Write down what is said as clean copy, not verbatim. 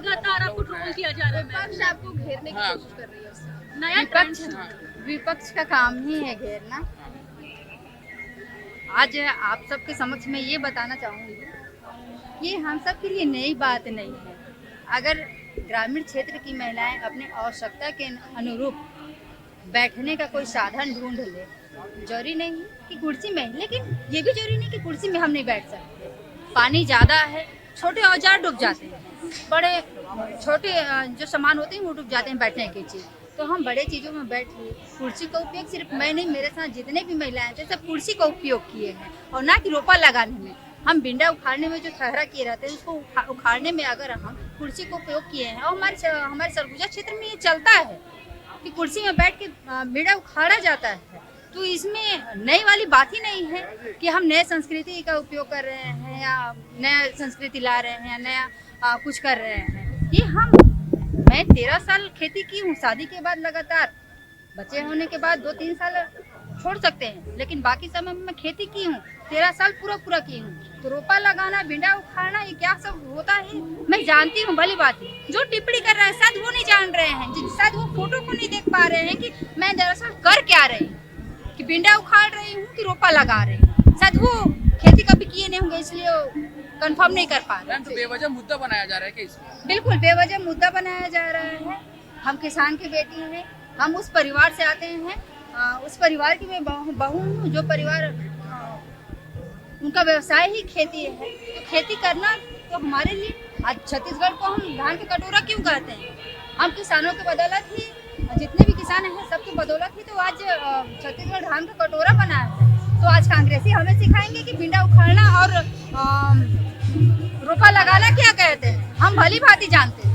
लगातार आपको ट्रोल किया जा रहा है। विपक्ष आपको घेरने की कोशिश कर रही है उससे। नया ट्रेंड विपक्ष का काम ही है घेरना। आज आप सबके समक्ष मैं ये बताना चाहूँगी ये हम सब के लिए नई बात नहीं है। अगर ग्रामीण क्षेत्र की महिलाएं अपने आवश्यकता के अनुरूप बैठने का कोई साधन ढूंढ ले, जरूरी नहीं कि कुर्सी में, लेकिन ये भी जरूरी नहीं कि कुर्सी में हम नहीं बैठ सकते। पानी ज़्यादा है, छोटे औजार डूब जाते हैं, बड़े छोटे जो सामान होते हैं वो डूब जाते हैं बैठने की चीज़, तो हम बड़े चीज़ों में बैठ लिए। कुर्सी का उपयोग सिर्फ मैं नहीं, मेरे साथ जितने भी महिलाएं थे सब कुर्सी का उपयोग किए हैं, और ना कि रोपा लगाने में। हम बिंडा उखाड़ने में जो ठहरा किए रहते हैं उसको उखाड़ने में अगर हम कुर्सी का उपयोग किए हैं, और हमारे सरगुजा क्षेत्र में ये चलता है कि कुर्सी में बैठ के बिंडा उखाड़ा जाता है, तो इसमें नई वाली बात ही नहीं है कि हम नए संस्कृति का उपयोग कर रहे हैं या नया संस्कृति ला रहे हैं या नया कुछ कर रहे हैं। ये मैं 13 साल खेती की हूँ, शादी के बाद लगातार, बच्चे होने के बाद 2-3 साल छोड़ सकते हैं, लेकिन बाकी समय में मैं खेती की हूँ, 13 साल पूरा की हूँ। तो रोपा लगाना, बिंडा उखाड़ना, ये क्या सब होता है मैं जानती हूँ, भली बात है। जो टिप्पणी कर रहे हैं शायद वो नहीं जान रहे हैं, शायद वो फोटो को नहीं देख पा रहे हैं कि मैं दरअसल कर क्या रही हूँ, कि बिंडा उखाड़ रही हूँ कि रोपा लगा रही हूँ। शायद वो खेती कभी किए नहीं होंगे, इसलिए कंफर्म नहीं कर पा रहे। तो बेवजह मुद्दा बनाया जा रहा है क्या इसमें? बिल्कुल बेवजह मुद्दा बनाया जा रहा है। हम किसान की बेटी हैं, हम उस परिवार से आते हैं, उस परिवार की मैं बहू हूँ जो परिवार उनका व्यवसाय ही खेती है। तो खेती करना तो हमारे लिए, आज छत्तीसगढ़ को हम धान का कटोरा क्यों कहते हैं? हम किसानों की बदौलत ही, जितने भी किसान हैं सबकी बदौलत ही तो आज छत्तीसगढ़ धान का कटोरा बना है। तो आज कांग्रेसी हमें सिखाएंगे कि बिंडा उखाड़ना और रोपा लगाना क्या कहते हैं, हम भली भांति जानते हैं।